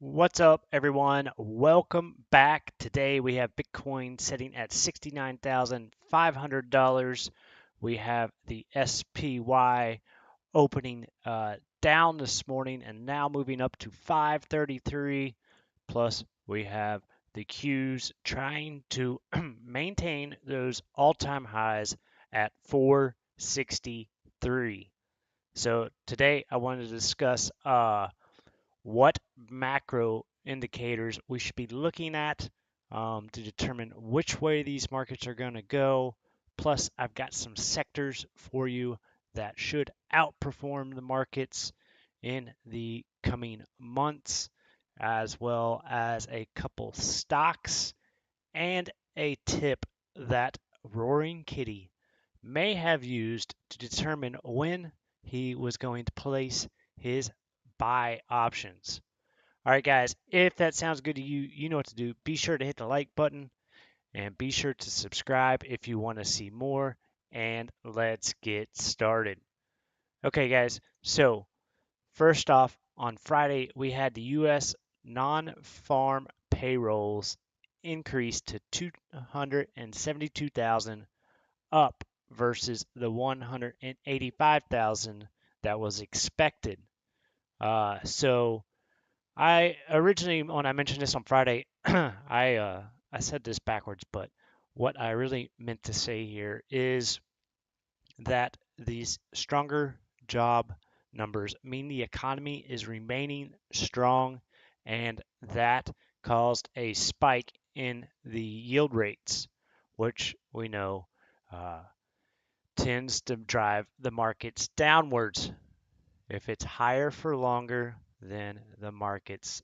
What's up, everyone? Welcome back. Today we have Bitcoin sitting at $69,500. We have the SPY opening down this morning and now moving up to 533. Plus, we have the Qs trying to maintain those all-time highs at 463. So today I wanted to discuss what macro indicators we should be looking at to determine which way these markets are going to go. Plus, I've got some sectors for you that should outperform the markets in the coming months, as well as a couple stocks and a tip that Roaring Kitty may have used to determine when he was going to place his buy options. All right, guys, if that sounds good to you, you know what to do. Be sure to hit the like button and be sure to subscribe if you want to see more. And let's get started. Okay, guys, so first off, on Friday, we had the U.S. non-farm payrolls increased to 272,000, up versus the 185,000 that was expected. So I originally, when I mentioned this on Friday, I said this backwards, but what I really meant to say here is that these stronger job numbers mean the economy is remaining strong, and that caused a spike in the yield rates, which we know uh, tends to drive the markets downwards. If it's higher for longer, then the markets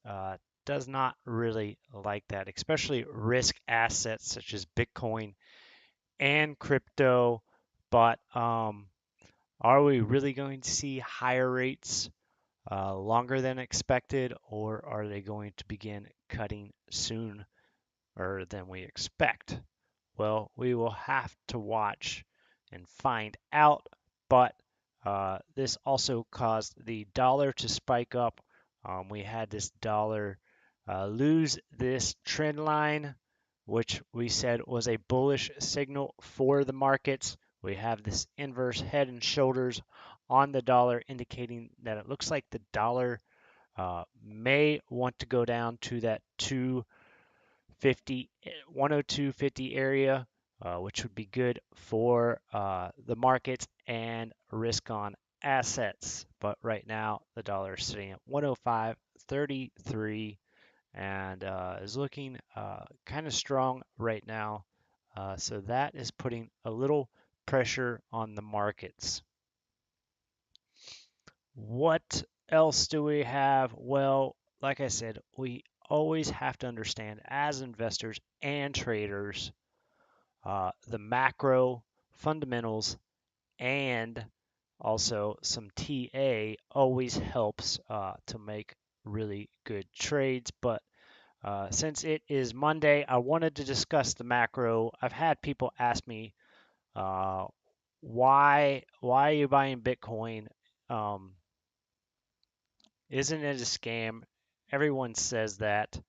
does not really like that, especially risk assets such as Bitcoin and crypto. But are we really going to see higher rates longer than expected, or are they going to begin cutting sooner than we expect? Well, we will have to watch and find out, but this also caused the dollar to spike up. We had this dollar lose this trend line, which we said was a bullish signal for the markets. We have this inverse head and shoulders on the dollar, indicating that it looks like the dollar may want to go down to that 250, 102.50 area, which would be good for the markets and risk on assets. But right now, the dollar is sitting at 105.33 and is looking kind of strong right now. So that is putting a little pressure on the markets. What else do we have? Well, like I said, we always have to understand as investors and traders the macro fundamentals, and also some TA always helps to make really good trades. But since it is Monday, I wanted to discuss the macro. I've had people ask me, uh, why are you buying Bitcoin? Um, isn't it a scam? Everyone says that.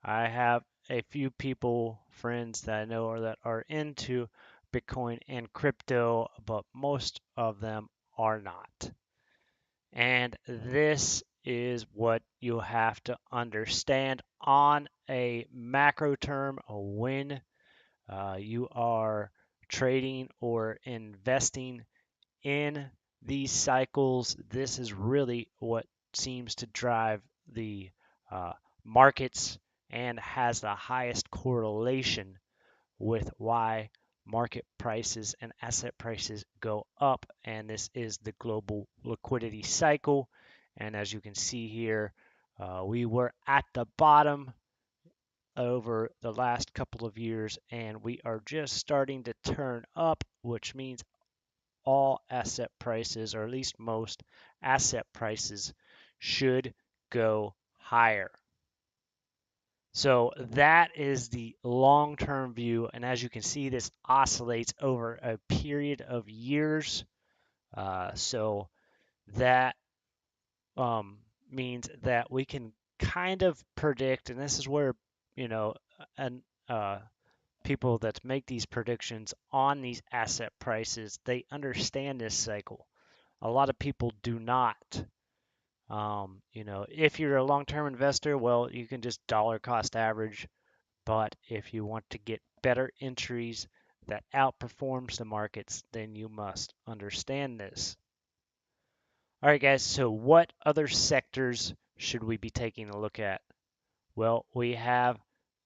I have a few people, friends that I know that are into Bitcoin and crypto, but most of them are not. And this is what you have to understand on a macro term when you are trading or investing in these cycles. This is really what seems to drive the uh, markets and has the highest correlation with why market prices and asset prices go up. And this is the global liquidity cycle. And as you can see here, we were at the bottom over the last couple of years, and we are just starting to turn up, which means all asset prices, or at least most asset prices, should go higher. So that is the long-term view, and as you can see, this oscillates over a period of years. So that means that we can kind of predict, and this is where, you know, and people that make these predictions on these asset prices, they understand this cycle. A lot of people do not. You know, if you're a long-term investor, well, you can just dollar cost average. But if you want to get better entries that outperforms the markets, then you must understand this. All right, guys, so what other sectors should we be taking a look at? Well, we have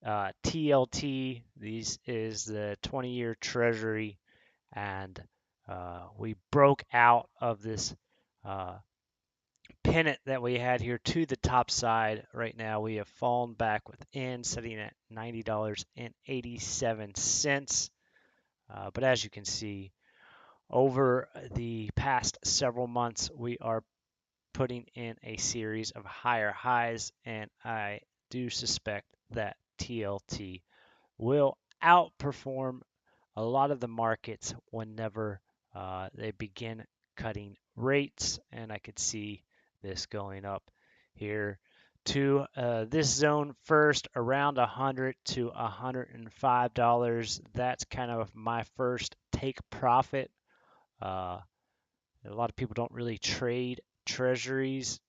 TLT. This is the 20-year Treasury, and we broke out of this uh, pennant that we had here to the top side. Right now, we have fallen back within, sitting at $90.87. But as you can see, over the past several months, we are putting in a series of higher highs, and I do suspect that TLT will outperform a lot of the markets whenever they begin cutting rates, and I could see this going up here to this zone first, around $100 to $105. That's kind of my first take profit. A lot of people don't really trade treasuries,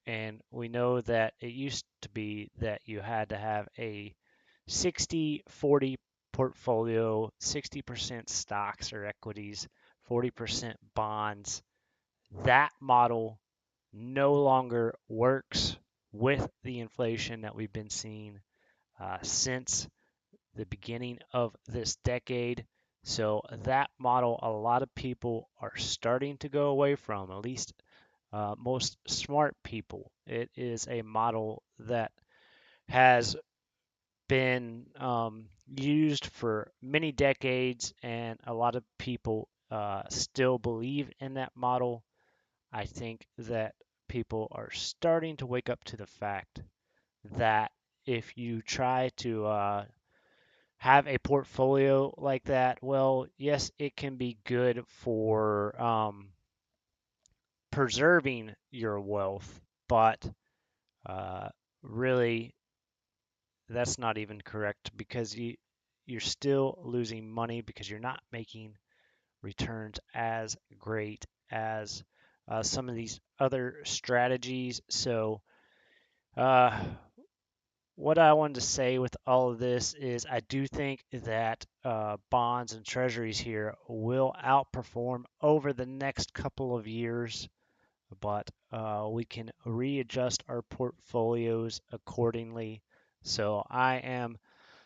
and we know that it used to be that you had to have a 60-40 portfolio, 60% stocks or equities, 40% bonds. That model no longer works with the inflation that we've been seeing since the beginning of this decade. So that model, a lot of people are starting to go away from, at least most smart people. It is a model that has been used for many decades, and a lot of people still believe in that model. I think that people are starting to wake up to the fact that if you try to have a portfolio like that, well, yes, it can be good for preserving your wealth, but uh, really that's not even correct, because you're still losing money because you're not making returns as great as some of these other strategies. So uh, what I wanted to say with all of this is I do think that bonds and treasuries here will outperform over the next couple of years, but we can readjust our portfolios accordingly. So I am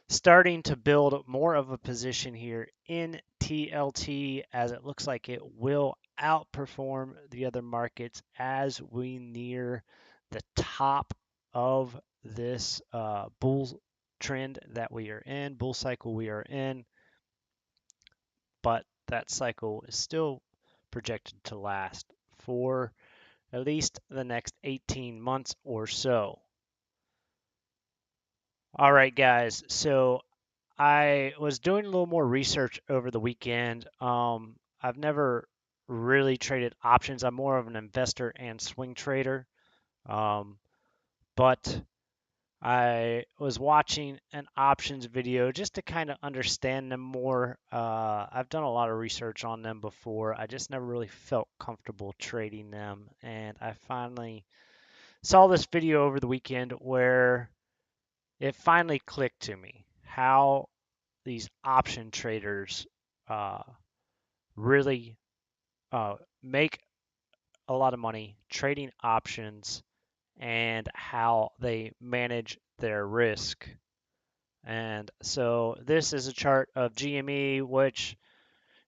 starting to build more of a position here in TLT, as it looks like it will outperform the other markets as we near the top of this bull trend that we are in, bull cycle we are in. But that cycle is still projected to last for at least the next 18 months or so. All right, guys. So I was doing a little more research over the weekend. I've never really traded options. I'm more of an investor and swing trader. Um, but I was watching an options video just to kind of understand them more. I've done a lot of research on them before. I just never really felt comfortable trading them. And I finally saw this video over the weekend where it finally clicked to me how these option traders uh, really make a lot of money trading options, and how they manage their risk. And so this is a chart of GME, which,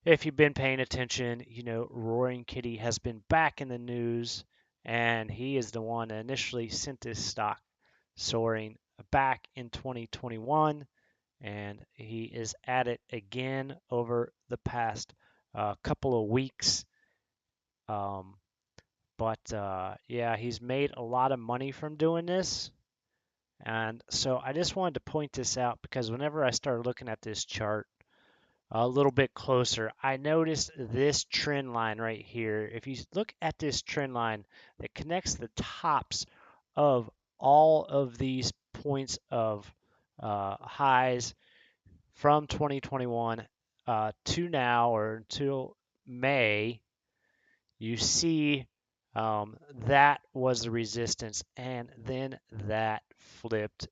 if you've been paying attention, you know, Roaring Kitty has been back in the news, and he is the one that initially sent this stock soaring back in 2021, and he is at it again over the past couple of weeks. Um, but yeah, he's made a lot of money from doing this. And so I just wanted to point this out, because whenever I started looking at this chart a little bit closer, I noticed this trend line right here. If you look at this trend line that connects the tops of all of these points of highs from 2021 to now, or until May, you see that was the resistance, and then that flipped,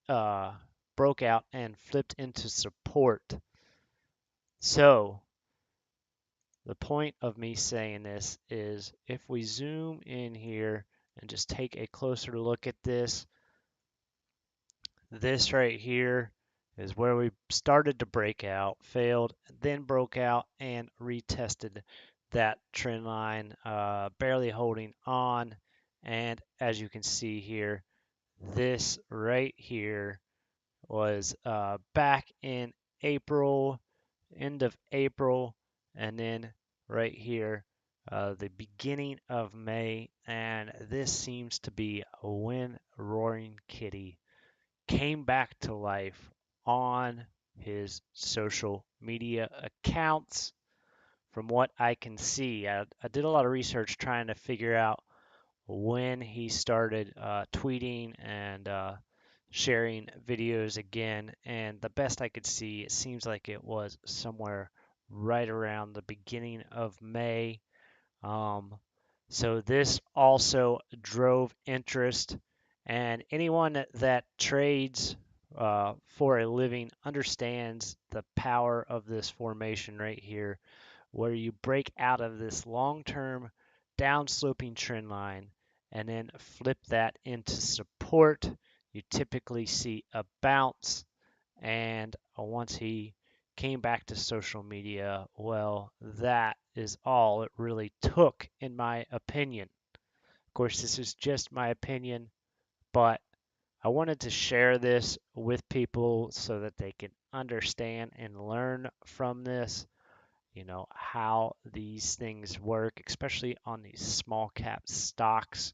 uh, broke out and flipped into support. So the point of me saying this is, if we zoom in here and just take a closer look at this, this right here is where we started to break out, failed, then broke out and retested that trend line, barely holding on. And as you can see here, this right here was back in April, end of April, and then right here, the beginning of May. And this seems to be when Roaring Kitty came back to life on his social media accounts. From what I can see, I did a lot of research trying to figure out when he started tweeting and sharing videos again. And the best I could see, it seems like it was somewhere right around the beginning of May. Um, so this also drove interest, and anyone that trades for a living understands the power of this formation right here, where you break out of this long-term downsloping trend line and then flip that into support. You typically see a bounce, and once he came back to social media, well, that is all it really took, in my opinion. Of course, this is just my opinion, but I wanted to share this with people so that they can understand and learn from this, how these things work, especially on these small cap stocks,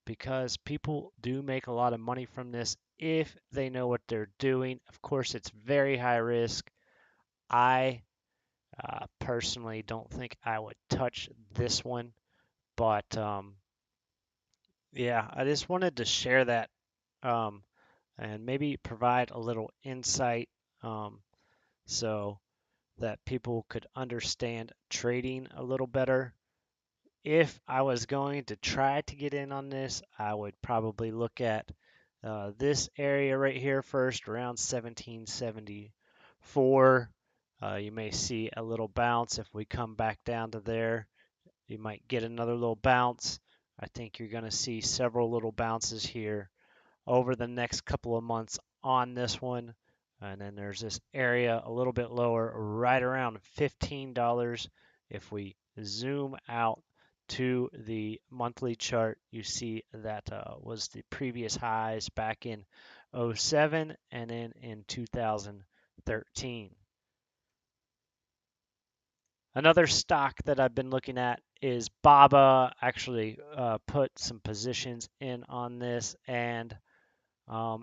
because people do make a lot of money from this if they know what they're doing. Of course, it's very high risk. I personally don't think I would touch this one, but yeah, I just wanted to share that, um, and maybe provide a little insight, um, so that people could understand trading a little better. If I was going to try to get in on this, I would probably look at this area right here first, around 1774. You may see a little bounce. If we come back down to there, you might get another little bounce. I think you're going to see several little bounces here over the next couple of months on this one. And then there's this area a little bit lower, right around $15. If we zoom out to the monthly chart, you see that was the previous highs back in '07 and then in 2013. Another stock that I've been looking at is 𝗶𝗶. Actually, put some positions in on this, and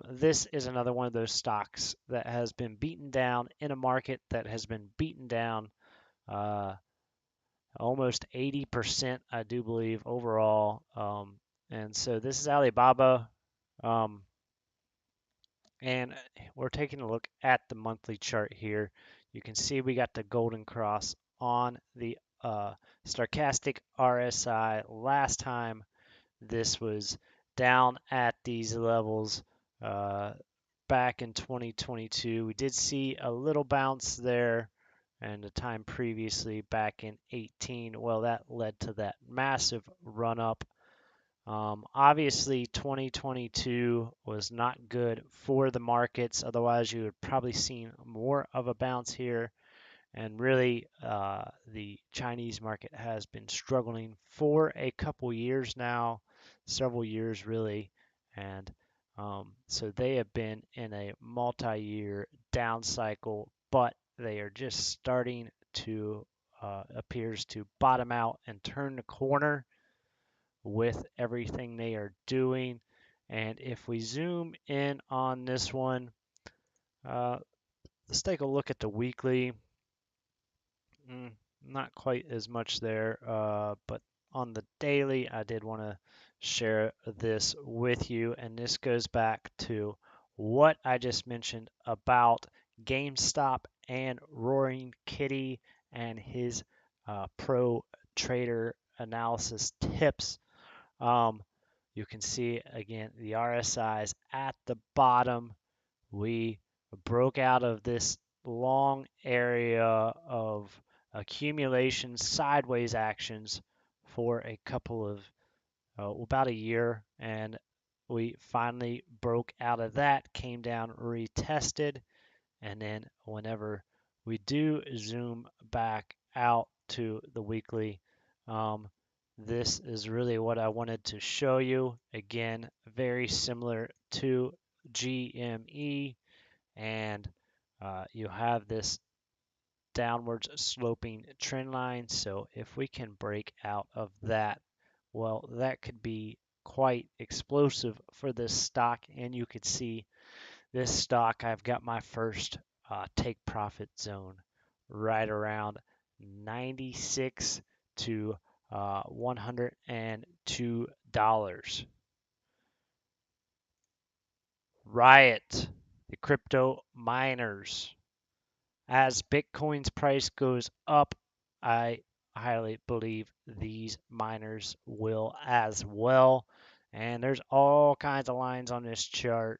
this is another one of those stocks that has been beaten down in a market that has been beaten down uh, almost 80%, I do believe, overall. And so this is Alibaba. Um, and we're taking a look at the monthly chart here. You can see we got the golden cross on the stochastic RSI. Last time this was down at these levels, uh, back in 2022. We did see a little bounce there, and the time previously back in 18. Well, that led to that massive run up. Obviously, 2022 was not good for the markets. Otherwise, you would probably seen more of a bounce here. And really, the Chinese market has been struggling for a couple years now, several years really. And so they have been in a multi-year down cycle, but they are just starting to, appears to bottom out and turn the corner with everything they are doing. And if we zoom in on this one, let's take a look at the weekly. Not quite as much there, but on the daily, I did want to share this with you. And this goes back to what I just mentioned about GameStop and Roaring Kitty and his pro trader analysis tips. Um, you can see again the RSIs at the bottom. We broke out of this long area of accumulation sideways actions for a couple of about a year, and we finally broke out of that, came down, retested, and then whenever we do zoom back out to the weekly, um, this is really what I wanted to show you. Again, very similar to GME, and you have this downwards sloping trend line. So if we can break out of that, well, that could be quite explosive for this stock. And you could see this stock, I've got my first take profit zone right around 96 to $102. Riot, the crypto miners. As Bitcoin's price goes up, I highly believe these miners will as well. And there's all kinds of lines on this chart.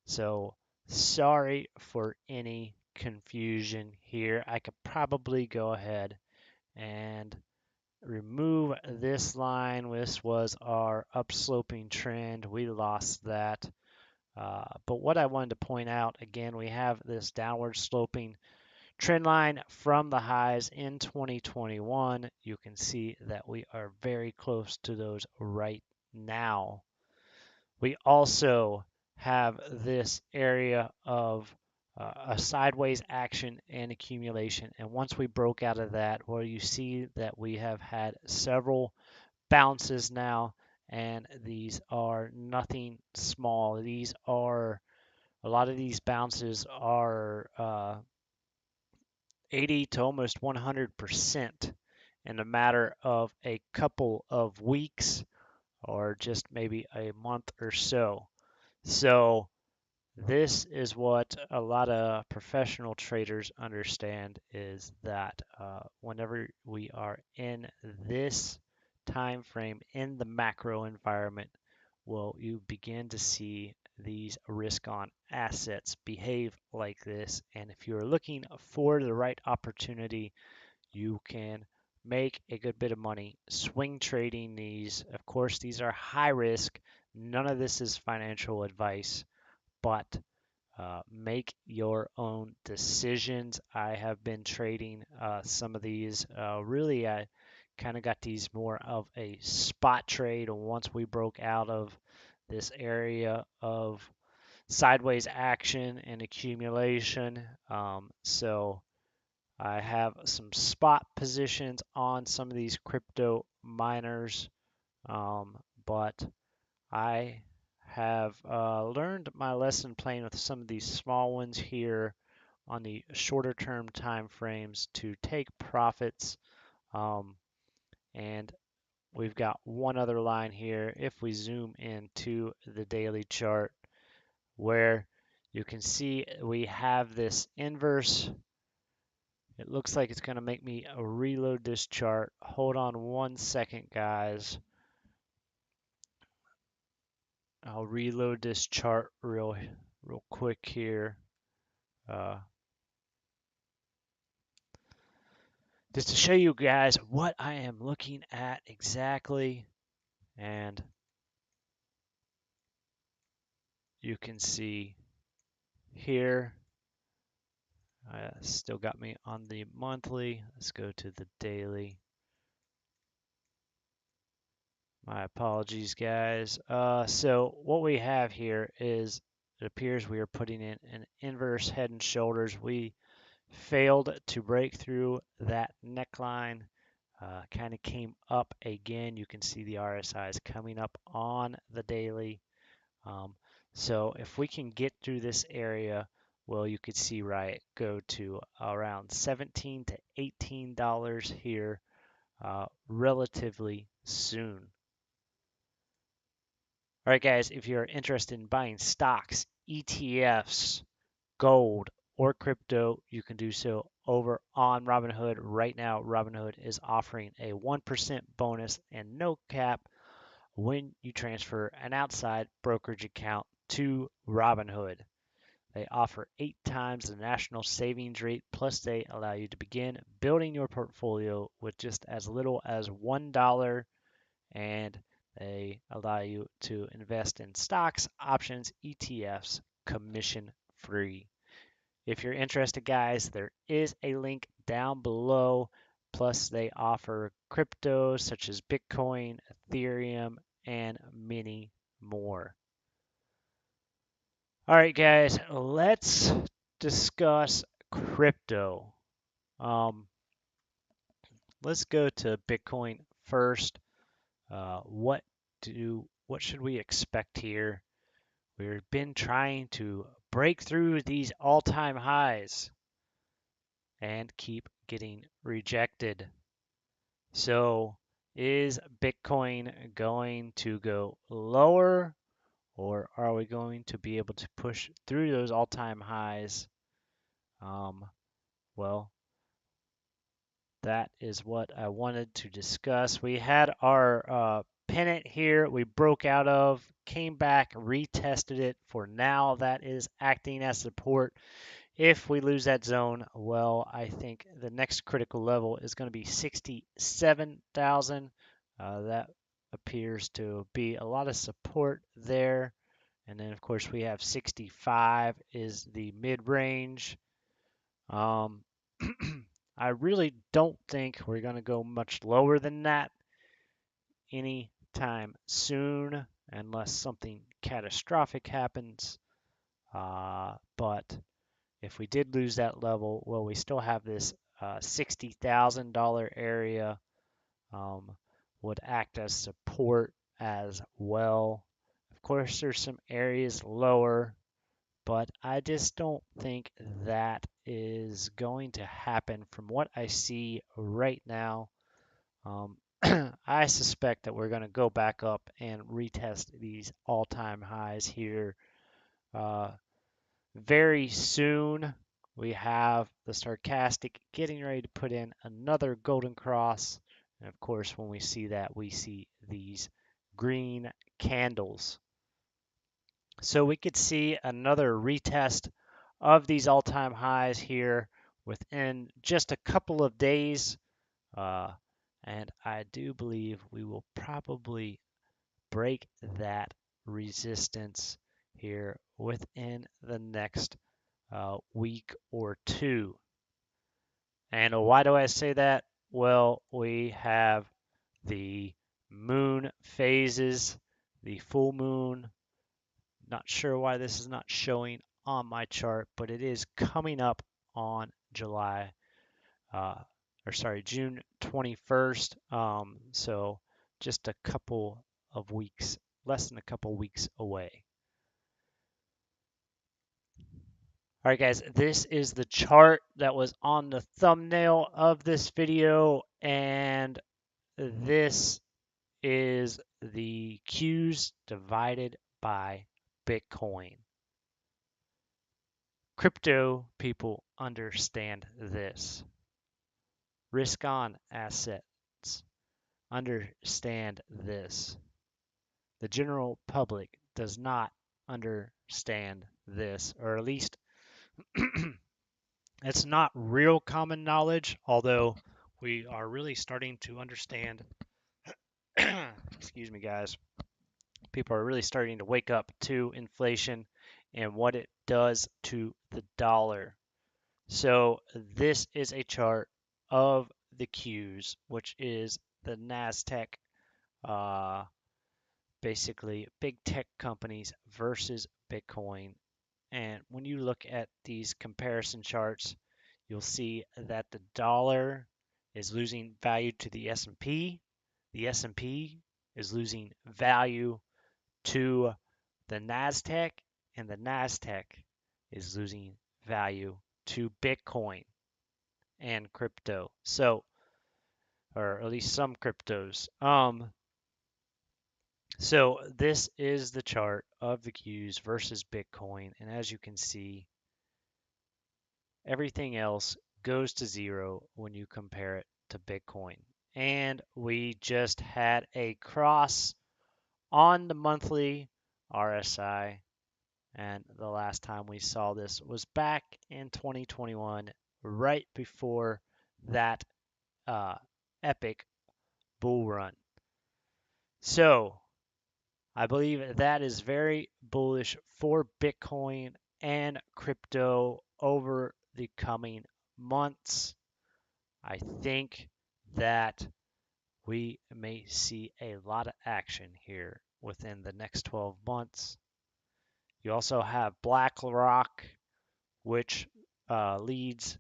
So sorry for any confusion here. I could probably go ahead and remove this line. This was our upsloping trend. We lost that. But what I wanted to point out, again, we have this downward sloping trend line from the highs in 2021. You can see that we are very close to those right now. We also have this area of a sideways action and accumulation. And once we broke out of that, well, you see that we have had several bounces now, and these are nothing small. These are a lot of these bounces are 80 to almost 100% in a matter of a couple of weeks or just maybe a month or so. So this is what a lot of professional traders understand, is that whenever we are in this time frame in the macro environment, well, you begin to see these risk on assets behave like this. And if you're looking for the right opportunity, you can make a good bit of money swing trading these. Of course, these are high risk. None of this is financial advice, but make your own decisions. I have been trading some of these. Really, I kind of got these more of a spot trade once we broke out of this area of sideways action and accumulation. So I have some spot positions on some of these crypto miners, but I have learned my lesson playing with some of these small ones here on the shorter term time frames to take profits. And we've got one other line here. If we zoom into the daily chart, where you can see we have this inverse. It looks like it's going to make me reload this chart. Hold on 1 second, guys. I'll reload this chart real quick here. Just to show you guys what I am looking at exactly. And you can see here, still got me on the monthly. Let's go to the daily. My apologies, guys. So what we have here is, it appears we are putting in an inverse head and shoulders. We failed to break through that neckline. Kind of came up again. You can see the RSIs coming up on the daily. So if we can get through this area, well, you could see Riot go to around $17 to $18 here relatively soon. All right, guys, if you're interested in buying stocks, ETFs, gold, or crypto, you can do so over on Robinhood. Right now, Robinhood is offering a 1% bonus and no cap when you transfer an outside brokerage account to Robinhood. They offer 8 times the national savings rate, plus they allow you to begin building your portfolio with just as little as $1, and they allow you to invest in stocks, options, ETFs, commission free. If you're interested, guys, there is a link down below. Plus, they offer crypto such as Bitcoin, Ethereum, and many more. All right, guys, let's discuss crypto. Let's go to Bitcoin first. What should we expect here? We've been trying to break through these all-time highs and keep getting rejected. So is Bitcoin going to go lower, or are we going to be able to push through those all-time highs? Well, that is what I wanted to discuss. We had our pennant here we broke out of, came back, retested it. For now, that is acting as support. If we lose that zone, well, I think the next critical level is going to be 67,000. That appears to be a lot of support there. And then, of course, we have 65 is the mid-range. I really don't think we're going to go much lower than that anytime soon, unless something catastrophic happens. But if we did lose that level, well, we still have this $60,000 area would act as support as well. Of course, there's some areas lower, but I just don't think that is going to happen from what I see right now. I suspect that we're going to go back up and retest these all-time highs here very soon. We have the Stochastic getting ready to put in another golden cross. And of course, when we see that, we see these green candles. So we could see another retest of these all-time highs here within just a couple of days. And I do believe we will probably break that resistance here within the next week or two. And why do I say that? Well, we have the moon phases, the full moon. Not sure why this is not showing on my chart, but it is coming up on June 21st. So just a couple of weeks, less than a couple weeks away. All right, guys, this is the chart that was on the thumbnail of this video, and this is the Qs divided by Bitcoin. Crypto people understand this. Risk on assets understand this. The general public does not understand this, or at least it's not real common knowledge, although we are really starting to understand. Excuse me, guys. People are really starting to wake up to inflation and what it does to the dollar. So this is a chart of the Qs, which is the NASDAQ, basically big tech companies versus Bitcoin. And when you look at these comparison charts, you'll see that the dollar is losing value to the S&P. The S&P is losing value to the NASDAQ, and the NASDAQ is losing value to Bitcoin and crypto. So, or at least some cryptos. So this is the chart of the Qs versus Bitcoin. And as you can see, everything else goes to zero when you compare it to Bitcoin. And we just had a cross on the monthly RSI. And the last time we saw this was back in 2021, right before that epic bull run. So I believe that is very bullish for Bitcoin and crypto over the coming months. I think that we may see a lot of action here within the next 12 months. You also have BlackRock, which leads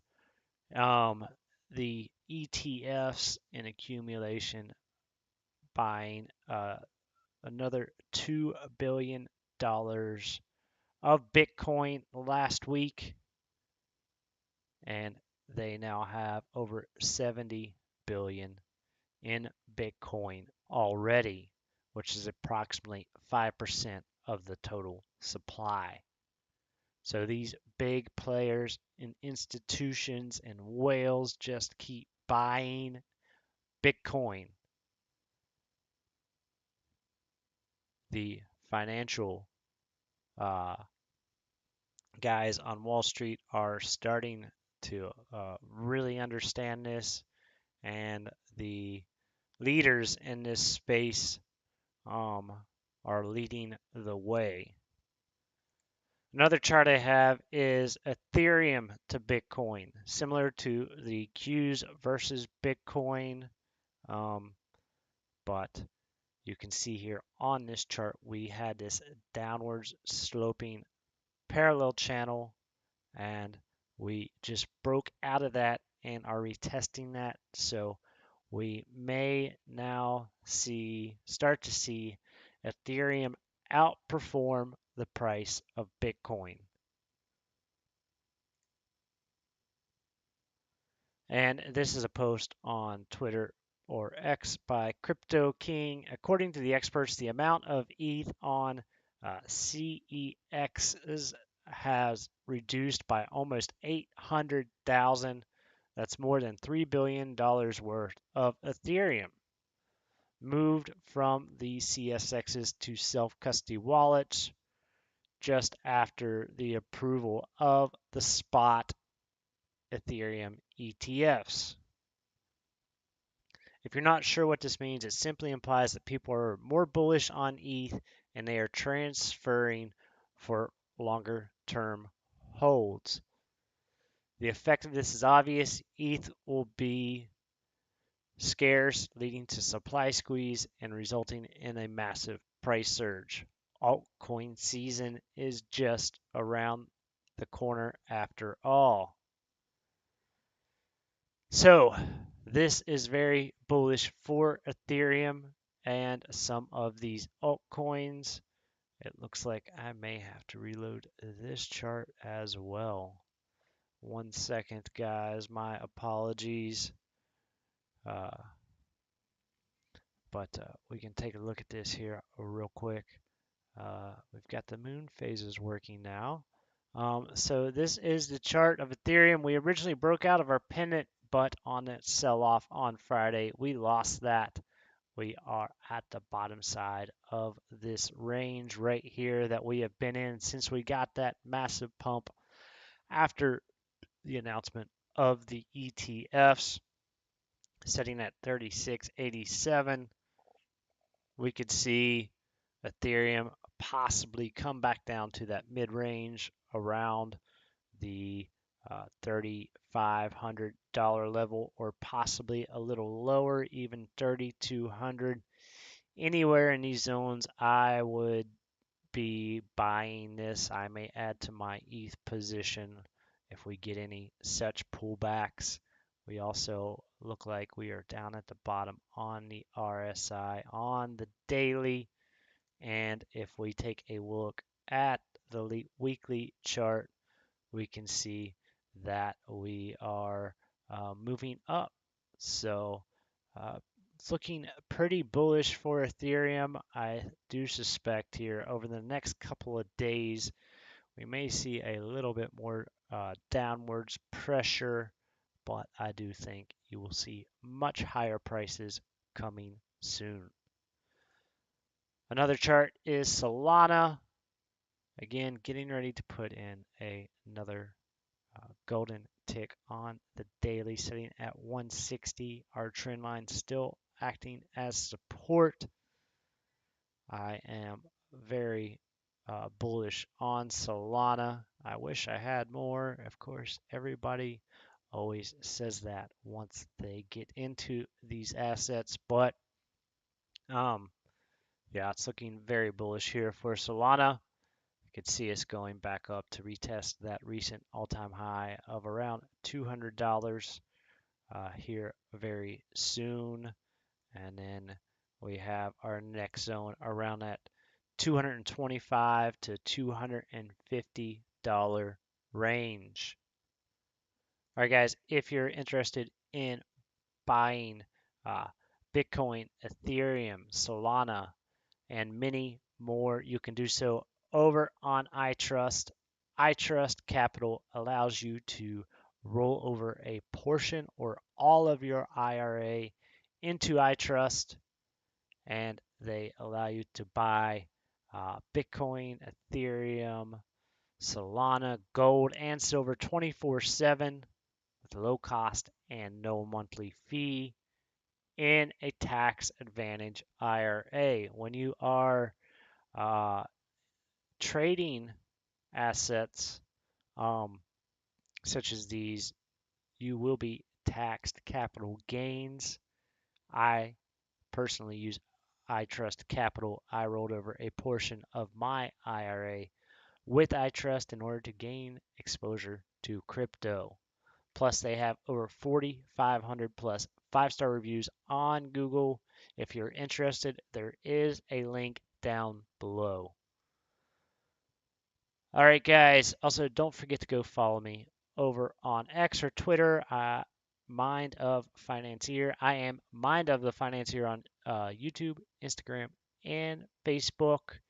the ETFs in accumulation, buying another $2 billion of Bitcoin last week, and they now have over 70 billion in Bitcoin already, which is approximately 5% of the total supply. So these big players and institutions and whales just keep buying Bitcoin. The financial guys on Wall Street are starting to really understand this, and the leaders in this space are leading the way. Another chart I have is Ethereum to Bitcoin, similar to the Qs versus Bitcoin, but you can see here on this chart we had this downwards sloping parallel channel, and we just broke out of that and are retesting that. So we may now start to see Ethereum outperform the price of Bitcoin. And this is a post on Twitter or X by Crypto King. According to the experts, the amount of ETH on CEX has reduced by almost 800,000. That's more than $3 billion worth of Ethereum moved from the CSXs to self-custody wallets just after the approval of the spot Ethereum ETFs. If you're not sure what this means, it simply implies that people are more bullish on ETH and they are transferring for longer term holds. The effect of this is obvious. ETH will be scarce, leading to supply squeeze and resulting in a massive price surge. Altcoin season is just around the corner after all. So this is very bullish for Ethereum and some of these altcoins. It looks like I may have to reload this chart as well. 1 second, guys. My apologies. But we can take a look at this here real quick. We've got the moon phases working now. So this is the chart of Ethereum. We originally broke out of our pennant, but on that sell-off on Friday, we lost that. We are at the bottom side of this range right here that we have been in since we got that massive pump after the announcement of the ETFs, setting at 36.87. We could see Ethereum possibly come back down to that mid-range around the $3,500 level, or possibly a little lower, even 3,200. Anywhere in these zones, I would be buying this. I may add to my ETH position if we get any such pullbacks. We also look like we are down at the bottom on the RSI on the daily. And if we take a look at the weekly chart, we can see that we are moving up. So It's looking pretty bullish for Ethereum. I do suspect here over the next couple of days, we may see a little bit more downwards pressure, but I do think you will see much higher prices coming soon. Another chart is Solana. Again, getting ready to put in another golden tick on the daily, sitting at 160. Our trend line still acting as support. I am very bullish on Solana. I wish I had more. Of course, everybody always says that once they get into these assets, but yeah, it's looking very bullish here for Solana. You could see us going back up to retest that recent all-time high of around $200 here very soon. And then we have our next zone around that $225 to $250 range. All right, guys, if you're interested in buying Bitcoin, Ethereum, Solana, and many more, you can do so over on iTrust. iTrust Capital allows you to roll over a portion or all of your IRA into iTrust, and they allow you to buy Bitcoin, Ethereum, Solana, gold, and silver 24/7 with low cost and no monthly fee in a tax advantage IRA. When you are trading assets such as these, you will be taxed capital gains. I personally use iTrust Capital. I rolled over a portion of my IRA with iTrust in order to gain exposure to crypto. Plus, they have over 4,500 plus 5-star reviews on Google. If you're interested, there is a link down below. All right, guys. Also, don't forget to go follow me over on X or Twitter, Mind of Financier. I am Mind of the Financier on YouTube, Instagram, and Facebook.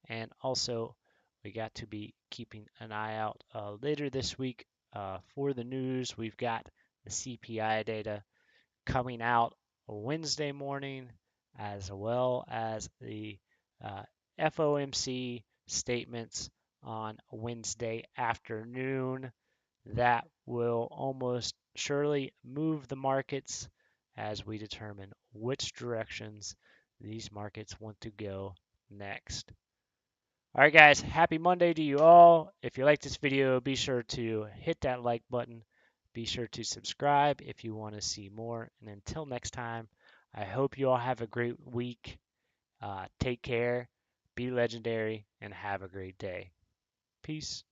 And also, we got to be keeping an eye out later this week for the news. We've got the CPI data coming out Wednesday morning, as well as the FOMC statements on Wednesday afternoon. That will almost surely move the markets as we determine which directions these markets want to go next. All right, guys, happy Monday to you all. If you like this video, be sure to hit that like button. Be sure to subscribe if you want to see more. And until next time, I hope you all have a great week. Take care, be legendary, and have a great day. Peace.